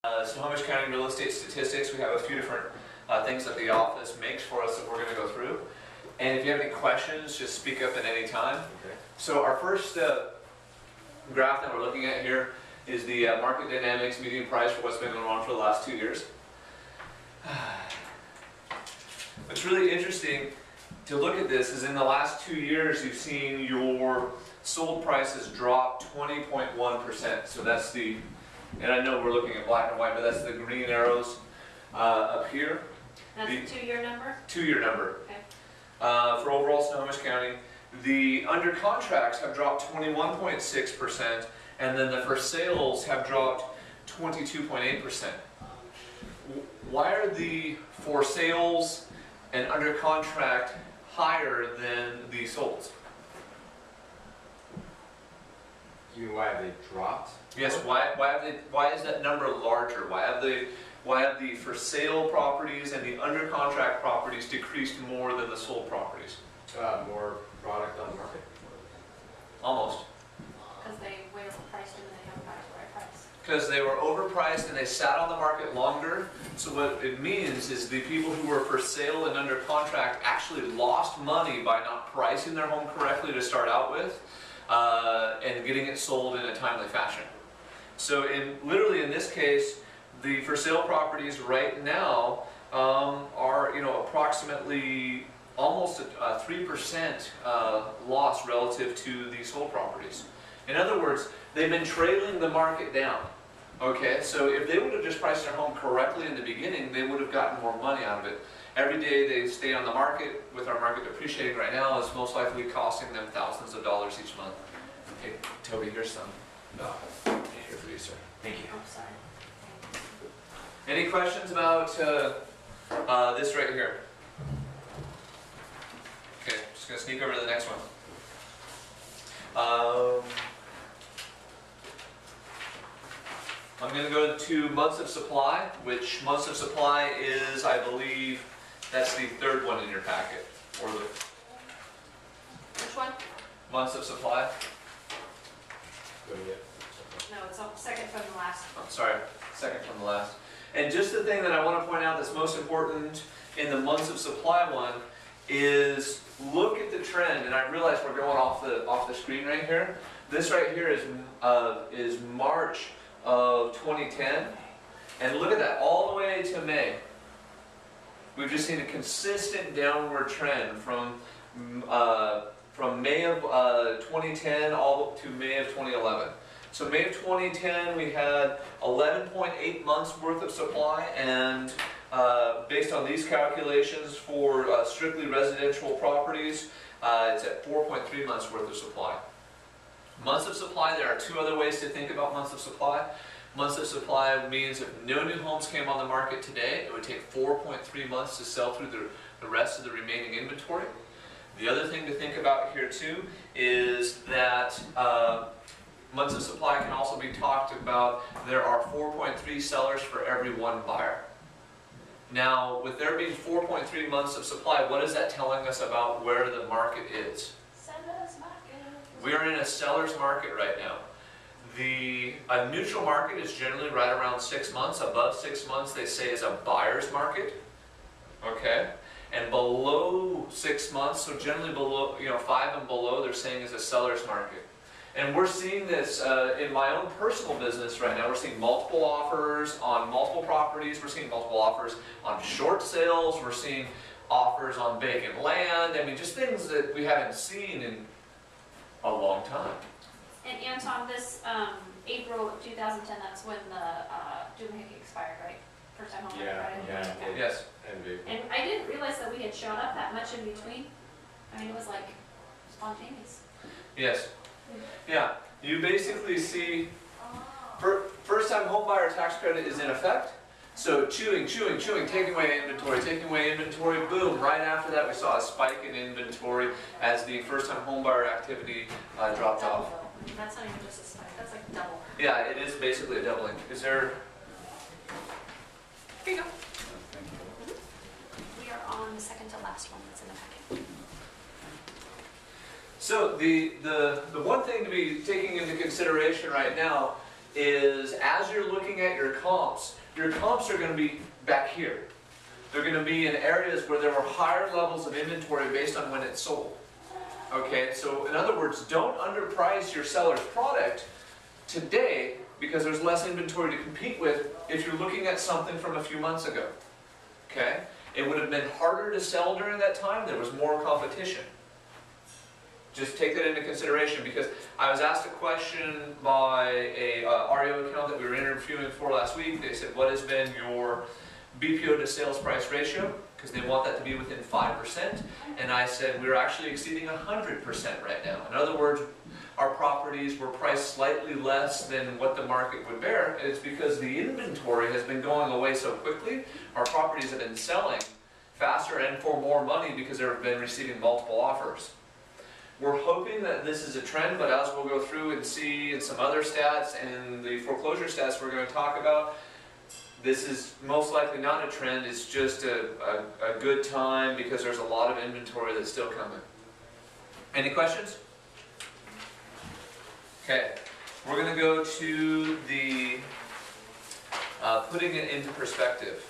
Snohomish County real estate statistics. We have a few different things that the office makes for us that we're going to go through. And if you have any questions, just speak up at any time. Okay. So our first graph that we're looking at here is the market dynamics median price for what's been going on for the last 2 years. What's really interesting to look at this is in the last 2 years you've seen your sold prices drop 20.1%. So that's the, and I know we're looking at black and white, but that's the green arrows up here. That's a 2-year number? 2-year number. Okay. For overall Snohomish County, the under contracts have dropped 21.6%, and then the for sales have dropped 22.8%. Why are the for sales and under contract higher than the solds? You mean why have they dropped? Yes. Why is that number larger? Why have the for sale properties and the under contract properties decreased more than the sold properties? More product on the market. Almost. Because they were overpriced and they haven't got the right price. Because they were overpriced and they sat on the market longer. So what it means is the people who were for sale and under contract actually lost money by not pricing their home correctly to start out with, and getting it sold in a timely fashion. So literally in this case, the for sale properties right now are approximately almost a 3% loss relative to the sold properties. In other words, they've been trailing the market down. Okay, so if they would have just priced their home correctly in the beginning, they would have gotten more money out of it. Every day they stay on the market, with our market depreciating right now, it's most likely costing them thousands of dollars each month. Hey, Toby, here's some. Here for you, sir. Thank you. Oh, sorry. Any questions about this right here? Okay, just going to sneak over to the next one. I'm going to go to months of supply, which months of supply is, I believe, that's the third one in your packet. Or the Which one? months of supply. No, it's second from the last. Oh, sorry, second from the last. And just the thing that I want to point out that's most important in the months of supply one is look at the trend. And I realize we're going off the screen right here. This right here is March of 2010, and look at that all the way to May. We've just seen a consistent downward trend from May of 2010 all to May of 2011. So May of 2010 we had 11.8 months worth of supply, and based on these calculations for strictly residential properties, it's at 4.3 months worth of supply. Months of supply, there are two other ways to think about months of supply. Months of supply means if no new homes came on the market today, it would take 4.3 months to sell through the rest of the remaining inventory. The other thing to think about here too is that months of supply can also be talked about. There are 4.3 sellers for every one buyer. Now, with there being 4.3 months of supply, what is that telling us about where the market is? Seller's market. We're in a seller's market right now. A neutral market is generally right around 6 months. Above 6 months, they say, is a buyer's market. Okay? And below 6 months, so generally below, 5 and below, they're saying is a seller's market. And we're seeing this in my own personal business right now. We're seeing multiple offers on multiple properties. We're seeing multiple offers on short sales. We're seeing offers on vacant land. I mean, just things that we haven't seen in a long time. And Anton, this April of 2010, that's when the duplicate expired, right? First time home buyer, right? Yeah. Yes. And I didn't realize that we had shot up that much in between. I mean, it was like spontaneous. Yes. Yeah. You basically see first time home buyer tax credit is in effect. So chewing, taking away inventory, boom, right after that we saw a spike in inventory as the first time home buyer activity dropped off. That's not even just a spike, that's like double. Yeah, it is basically a doubling. Is there... Here you go. We are on the second to last one that's in the packet. So the one thing to be taking into consideration right now is as you're looking looking at your comps are going to be back here. They're going to be in areas where there were higher levels of inventory based on when it's sold. Okay, so in other words, don't underprice your seller's product today because there's less inventory to compete with if you're looking at something from a few months ago. Okay? It would have been harder to sell during that time. There was more competition. Just take that into consideration, because I was asked a question by a REO account that we were interviewing for last week. They said, what has been your BPO to sales price ratio? Because they want that to be within 5%. And I said, we're actually exceeding 100% right now. In other words, our properties were priced slightly less than what the market would bear. And it's because the inventory has been going away so quickly. Our properties have been selling faster and for more money because they've been receiving multiple offers. We're hoping that this is a trend, but as we'll go through and see in some other stats and the foreclosure stats we're going to talk about, this is most likely not a trend. It's just a good time because there's a lot of inventory that's still coming. Any questions? Okay, we're going to go to the putting it into perspective.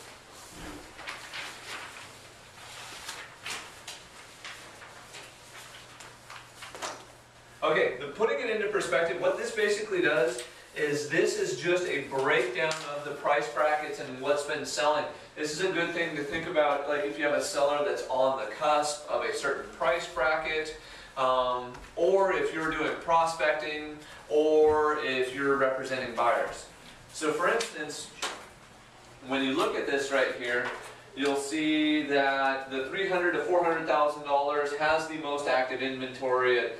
Okay, the putting it into perspective, what this basically does is this is just a breakdown of the price brackets and what's been selling. This is a good thing to think about, like if you have a seller that's on the cusp of a certain price bracket, or if you're doing prospecting, or if you're representing buyers. So for instance, when you look at this right here, you'll see that the $300,000 to $400,000 has the most active inventory at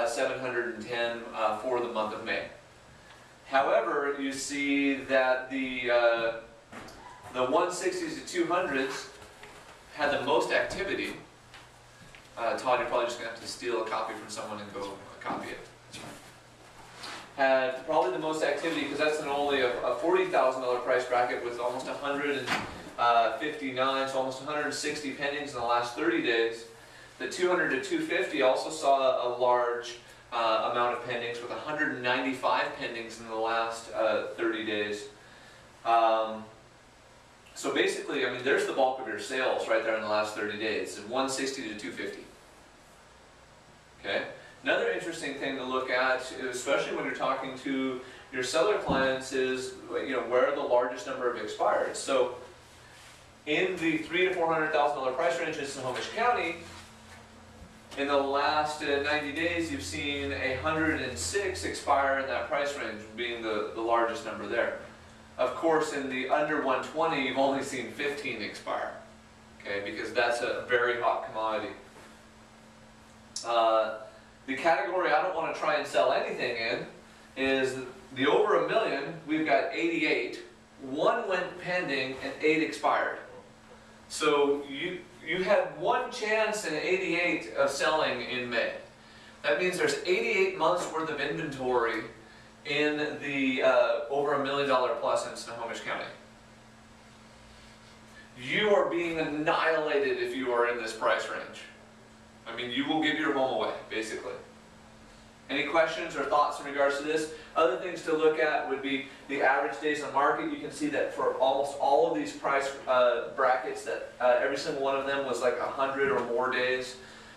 710 for the month of May. However, you see that the 160s to 200s had the most activity. Todd, you're probably just going to have to steal a copy from someone and go copy it. Had probably the most activity because that's only a $40,000 price bracket with almost 159, so almost 160 pendings in the last 30 days. The 200 to 250 also saw a large amount of pendings with 195 pendings in the last 30 days. So basically, I mean, there's the bulk of your sales right there in the last 30 days, 160 to 250. Okay. Another interesting thing to look at, especially when you're talking to your seller clients, is where are the largest number of expireds. So in the $300,000 to $400,000 price range in Snohomish County, in the last 90 days, you've seen 106 expire in that price range, being the largest number there. Of course, in the under 120, you've only seen 15 expire, okay, because that's a very hot commodity. The category I don't want to try and sell anything in is the over $1 million. We've got 88. 1 went pending and 8 expired. So you had 1 chance in 88 of selling in May. That means there's 88 months worth of inventory in the over $1 million plus in Snohomish County. You are being annihilated if you are in this price range. I mean, you will give your home away, basically. Any questions or thoughts in regards to this? Other things to look at would be the average days on market. You can see that for almost all of these price brackets, that every single one of them was like 100 or more days.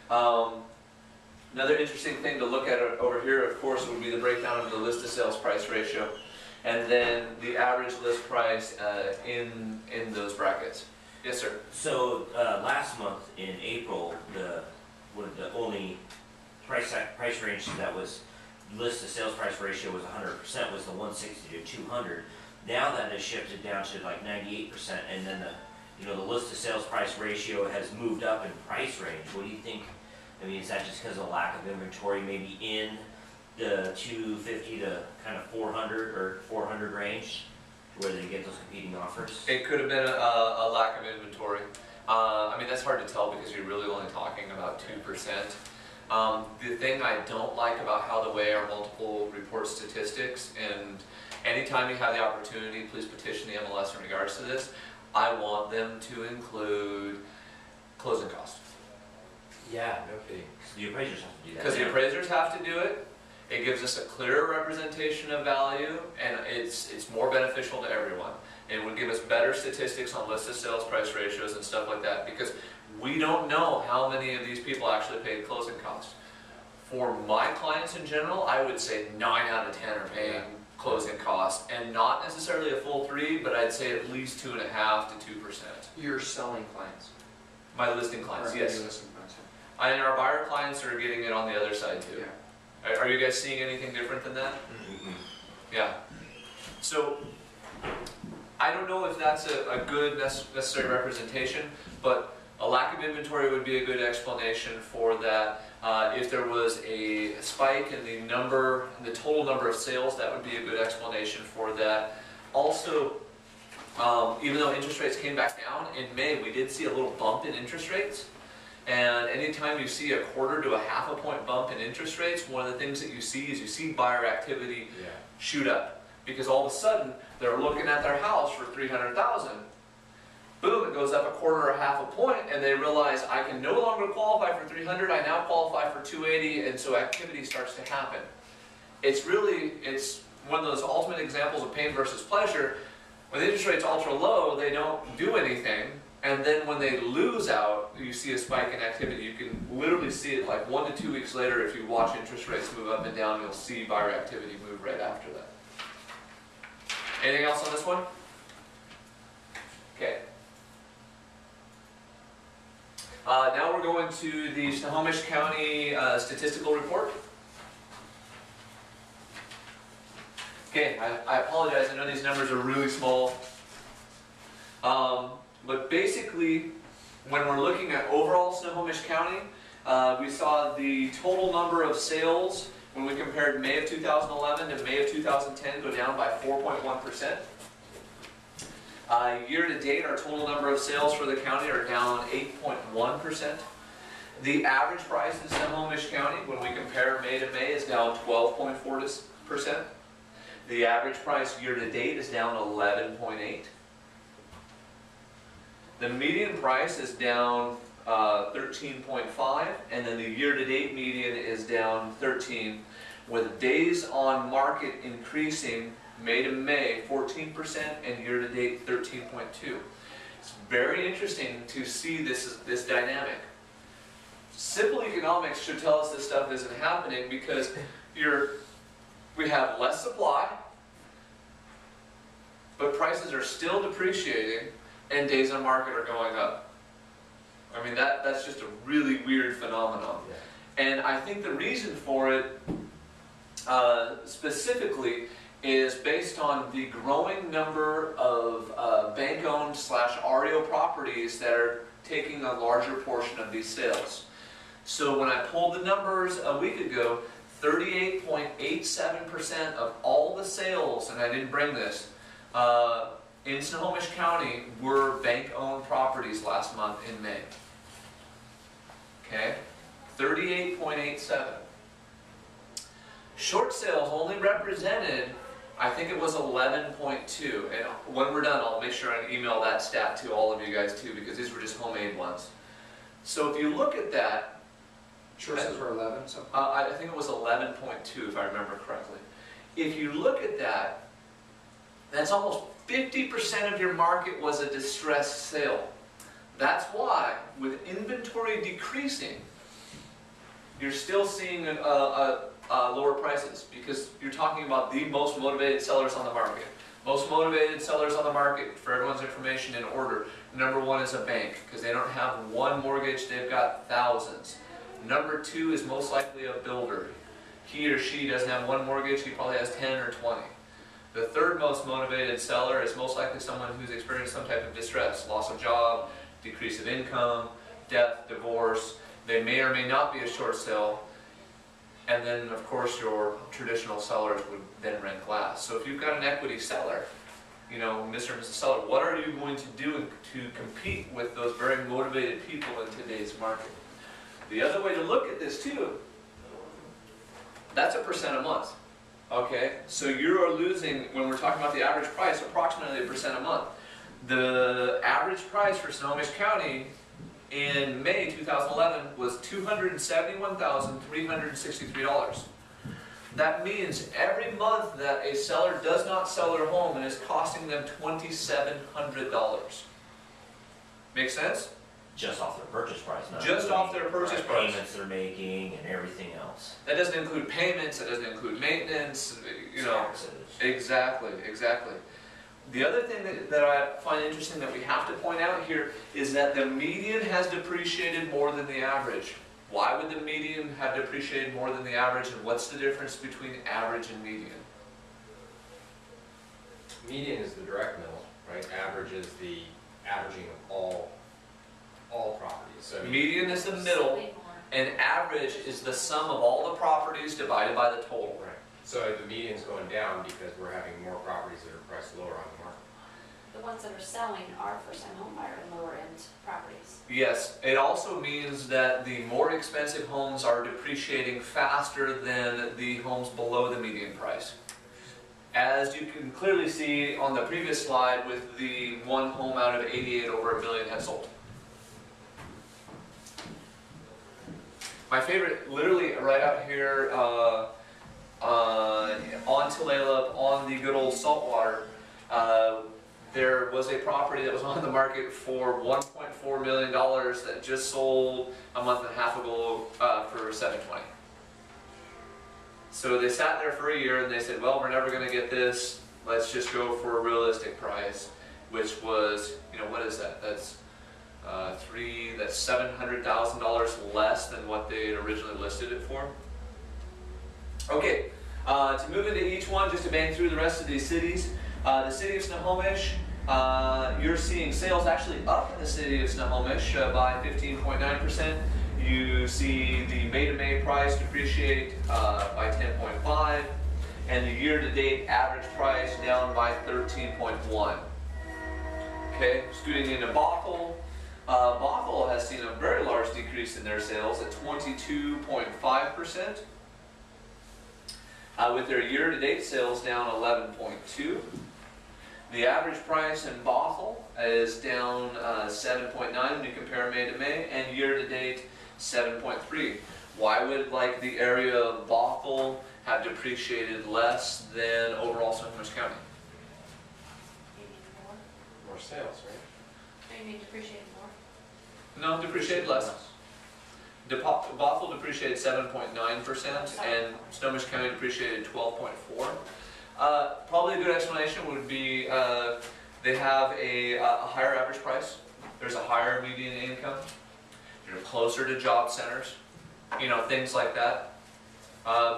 Another interesting thing to look at over here, of course, would be the breakdown of the list to sales price ratio, and then the average list price in those brackets. Yes, sir. So last month in April, the only price range that was list to sales price ratio was 100% was the 160 to 200. Now that has shifted down to like 98%, and then the list to sales price ratio has moved up in price range. What do you think? I mean, is that just because of lack of inventory, maybe in the 250 to kind of 400 or 400 range, where they get those competing offers? It could have been a lack of inventory. I mean, that's hard to tell because you're really only talking about 2%. The thing I don't like about how the way our multiple report statistics, and anytime you have the opportunity, please petition the MLS in regards to this, I want them to include closing costs. Yeah, no kidding. The appraisers have to do that. Because the appraisers have to do it. It gives us a clearer representation of value, and it's more beneficial to everyone. It would give us better statistics on listed sales price ratios and stuff like that, because we don't know how many of these people actually paid closing costs. For my clients in general, I would say 9 out of 10 are paying closing costs, and not necessarily a full 3, but I'd say at least 2.5% to 2%. You're selling clients. My listing clients, Or yes. your listing clients. And our buyer clients are getting it on the other side too. Yeah. Are you guys seeing anything different than that? Yeah. So, I don't know if that's a good necessary representation, but a lack of inventory would be a good explanation for that. If there was a spike in the total number of sales, that would be a good explanation for that. Also, even though interest rates came back down in May, we did see a little bump in interest rates. And anytime you see a 1/4 to a 1/2 point bump in interest rates, one of the things that you see buyer activity shoot up. Because all of a sudden, they're looking at their house for $300,000. Boom, it goes up a 1/4 or a 1/2 point, and they realize I can no longer qualify for $300, I now qualify for $280, and so activity starts to happen. It's one of those ultimate examples of pain versus pleasure. When the interest rate's ultra low, they don't do anything, and then when they lose out, you see a spike in activity. You can literally see it like 1 to 2 weeks later. If you watch interest rates move up and down, you'll see buyer activity move right after that. Anything else on this one? Okay. Now we're going to the Snohomish County statistical report. Okay, I apologize, I know these numbers are really small. But basically, when we're looking at overall Snohomish County, we saw the total number of sales when we compared May of 2011 to May of 2010 go down by 4.1%. Year to date, our total number of sales for the county are down 8.1%. The average price in Snohomish County, when we compare May to May, is down 12.4%. The average price year to date is down 11.8%. The median price is down 13.5%, and then the year to date median is down 13%, with days on market increasing May to May 14% and year to date 13.2%. It's very interesting to see this dynamic. Simple economics should tell us this stuff isn't happening because we have less supply, but prices are still depreciating and days on market are going up. I mean, that's just a really weird phenomenon. Yeah. And I think the reason for it specifically is based on the growing number of bank-owned / REO properties that are taking a larger portion of these sales. So when I pulled the numbers a week ago, 38.87% of all the sales, and I didn't bring this, in Snohomish County were bank-owned properties last month in May. Okay? 38.87. Short sales only represented, I think it was 11.2. And when we're done, I'll make sure I email that stat to all of you guys too, because these were just homemade ones. So if you look at that, Short sales were 11, so. I think it was 11.2 if I remember correctly. If you look at that, that's almost 50% of your market was a distressed sale. That's why, with inventory decreasing, you're still seeing lower prices, because you're talking about the most motivated sellers on the market. Most motivated sellers on the market, for everyone's information in order, number 1 is a bank, because they don't have one mortgage, they've got thousands. Number 2 is most likely a builder. He or she doesn't have one mortgage, he probably has 10 or 20. The third most motivated seller is most likely someone who's experienced some type of distress, loss of job, decrease of income, death, divorce. They may or may not be a short sale. And then, of course, your traditional sellers would then rent glass. So if you've got an equity seller, you know, Mr. and Mrs. Seller, what are you going to do to compete with those very motivated people in today's market? The other way to look at this too, that's a percent a month. Okay, so you are losing, when we're talking about the average price, approximately a percent a month. The average price for Snohomish County in May 2011 was $271,363. That means every month that a seller does not sell their home, and is costing them $2,700. Make sense? Just off their purchase price, not Just off their purchase price. payments they're making and everything else. That doesn't include payments, that doesn't include maintenance, you know. Taxes. Exactly, exactly. The other thing that I find interesting that we have to point out here is that the median has depreciated more than the average. Why would the median have depreciated more than the average, and what's the difference between average and median? Median is the direct mill, right? Average is the averaging of all properties. So Median is the middle, Way more. and average is the sum of all the properties divided by the total. right. So the median's going down because we're having more properties that are priced lower on the market. The ones that are selling are first-time home buyer and lower-end properties. Yes, it also means that the more expensive homes are depreciating faster than the homes below the median price. As you can clearly see on the previous slide with the one home out of 88 over $1 million had sold. My favorite, literally right out here on Tulalip, on the good old saltwater, there was a property that was on the market for $1.4 million that just sold a month and a half ago for $720,000. So they sat there for a year and they said, well, we're never going to get this. Let's just go for a realistic price, which was, you know, what is that? That's $700,000 less than what they had originally listed it for. Okay, to move into each one, just to bang through the rest of these cities. The city of Snohomish, you're seeing sales actually up in the city of Snohomish by 15.9%. You see the May-to-May price depreciate by 10.5%, and the year-to-date average price down by 13.1%. Okay, scooting into Bothell. Bothell has seen a very large decrease in their sales at 22.5%, with their year-to-date sales down 11.2%. The average price in Bothell is down 7.9% when you compare May to May, and year-to-date 7.3%. Why would like the area of Bothell have depreciated less than overall Snohomish County? Maybe more. More sales, right? Or you mean depreciated more? No, depreciated less. Bothell depreciated 7.9%, and Snohomish County depreciated 12.4%. Probably a good explanation would be they have a higher average price. There's a higher median income. You're closer to job centers, you know, things like that.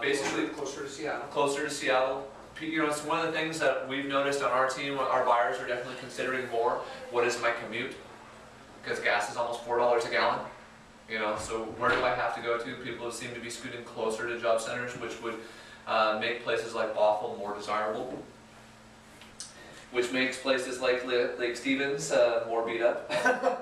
Basically, Closer to Seattle. closer to Seattle. You know, it's one of the things that we've noticed on our team. Our buyers are definitely considering more. What is my commute? Because gas is almost $4 a gallon. You know, so where do I have to go to? People seem to be scooting closer to job centers, which would make places like Bothell more desirable, which makes places like Lake Stevens more beat up. Yeah.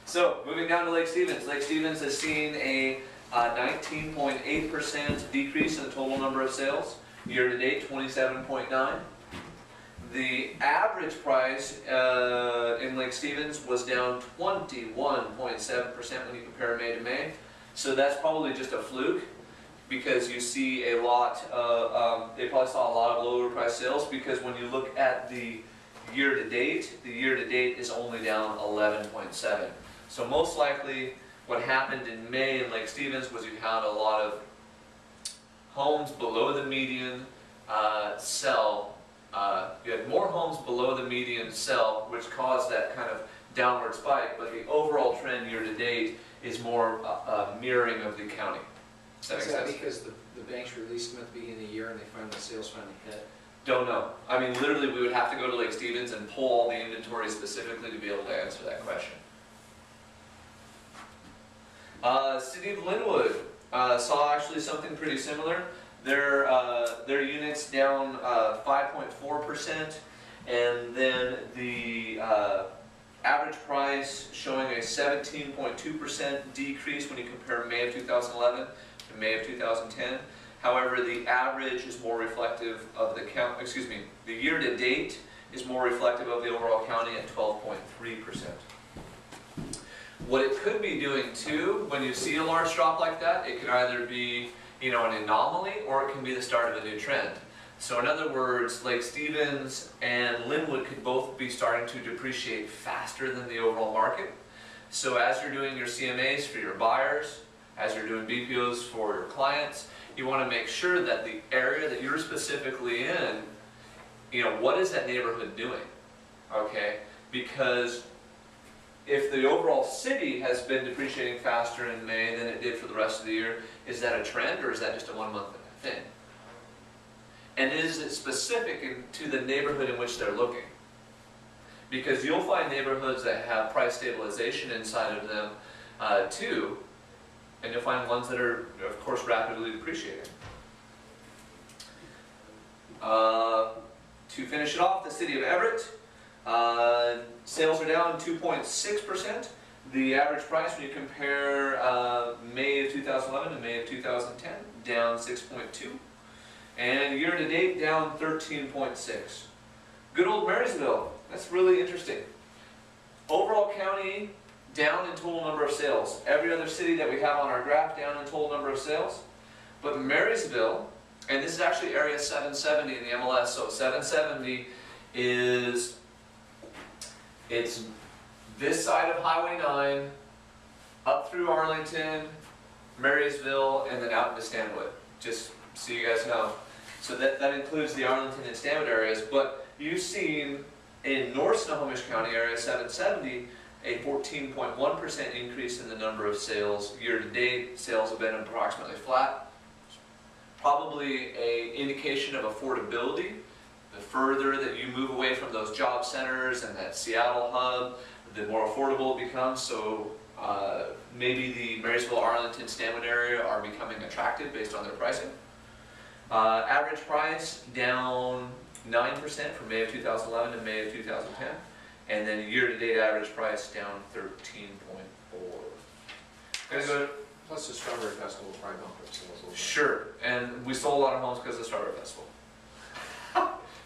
So, moving down to Lake Stevens. Lake Stevens has seen a 19.8% decrease in the total number of sales. Year-to-date, 27.9%. The average price in Lake Stevens was down 21.7% when you compare May to May. So that's probably just a fluke, because you see a lot, they probably saw a lot of lower price sales, because when you look at the year-to-date is only down 11.7%. So most likely what happened in May in Lake Stevens was you had a lot of homes below the median sell. You had more homes below the median sell, which caused that kind of downward spike, but the overall trend year-to-date is more mirroring of the county. Does that make Is that sense? because the banks released them at the beginning of the year and they find the sales finally hit? Don't know. I mean, literally, we would have to go to Lake Stevens and pull all the inventory specifically to be able to answer that question. City of Linwood saw actually something pretty similar. Their units down 5.4%, and then the average price showing a 17.2% decrease when you compare May of 2011 to May of 2010. However, the average is more reflective of the count. Excuse me, the year-to-date is more reflective of the overall county at 12.3%. What it could be doing too, when you see a large drop like that, it could either be you know, an anomaly, or it can be the start of a new trend. So in other words, Lake Stevens and Linwood could both be starting to depreciate faster than the overall market. So as you're doing your CMAs for your buyers, as you're doing BPOs for your clients, you want to make sure that the area that you're specifically in, you know, what is that neighborhood doing? Okay, because if the overall city has been depreciating faster in May than it did for the rest of the year, is that a trend or is that just a 1 month thing? And is it specific to the neighborhood in which they're looking? Because you'll find neighborhoods that have price stabilization inside of them too, and you'll find ones that are, of course, rapidly depreciating. To finish it off, the city of Everett, sales are down 2.6%. The average price, when you compare May of 2011 to May of 2010, down 6.2. And year to date, down 13.6. Good old Marysville, that's really interesting. Overall county, down in total number of sales. Every other city that we have on our graph, down in total number of sales. But Marysville, and this is actually area 770 in the MLS, so 770 is, it's this side of Highway 9, up through Arlington, Marysville, and then out into Stanwood, just so you guys know. So that includes the Arlington and Stanwood areas, but you've seen in North Snohomish County, area 770, a 14.1% increase in the number of sales. Year to date, sales have been approximately flat. Probably an indication of affordability. The further that you move away from those job centers and that Seattle hub, the more affordable it becomes. So maybe the Marysville, Arlington, Stanwood area are becoming attractive based on their pricing. Average price down 9% from May of 2011 to May of 2010. And then year-to-date average price down 13.4. Plus the Strawberry Festival will probably bump up sales a little bit. Sure, and we sold a lot of homes because of the Strawberry Festival.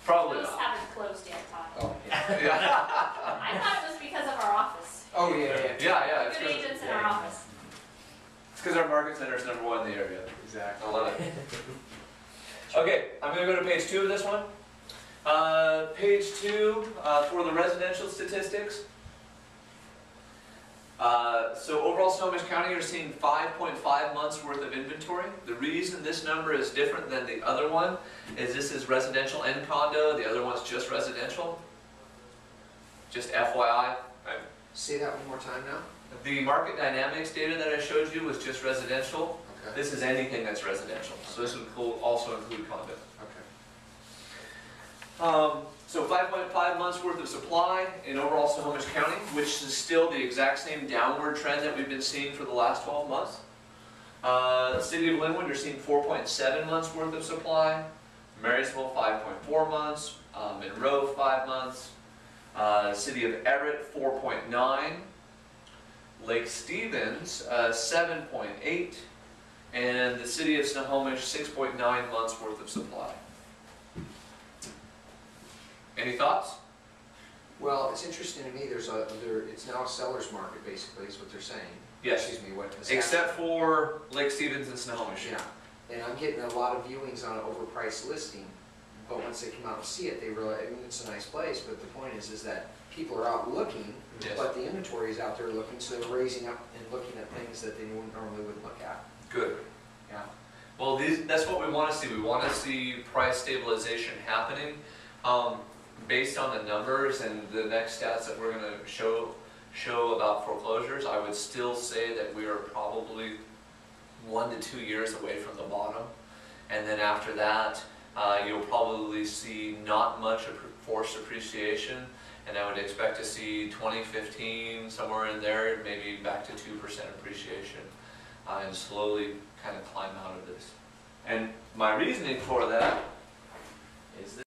Probably Those not. haven't closed yet, Todd. Oh, yeah. Yeah. I thought it was because of our office. Oh, yeah, yeah. Yeah, it's Good because agents in our office. our market center is number 1 in the area. Exactly. I love it. Okay, I'm going to go to page 2 of this one. Page 2 for the residential statistics. So overall Snohomish County, you're seeing 5.5 months worth of inventory. The reason this number is different than the other one is this is residential and condo, the other one's just residential. Just FYI. Say that one more time now. The market dynamics data that I showed you was just residential. Okay. This is anything that's residential. So this would also include condo. Okay. So 5.5 months worth of supply in overall Snohomish County, which is still the exact same downward trend that we've been seeing for the last 12 months. City of Linwood, you're seeing 4.7 months worth of supply. Marysville, 5.4 months. Monroe, 5 months. City of Everett, 4.9. Lake Stevens, 7.8. And the city of Snohomish, 6.9 months worth of supply. Any thoughts? Well, it's interesting to me, it's now a seller's market, basically, is what they're saying. Yes. Excuse me, what? Except for Lake Stevens and Snohomish. Yeah, and I'm getting a lot of viewings on an overpriced listing, but once they come out and see it, they realize, I mean, it's a nice place, but the point is that people are out looking, Yes. but the inventory is out there looking, so they're raising up and looking at things that they normally wouldn't look at. Good. Yeah. Well, that's what we want to see. We want to see price stabilization happening. Based on the numbers and the next stats that we're going to show about foreclosures, I would still say that we are probably 1 to 2 years away from the bottom. And then after that, you'll probably see not much forced appreciation. And I would expect to see 2015, somewhere in there, maybe back to 2% appreciation. And slowly kind of climb out of this. And my reasoning for that is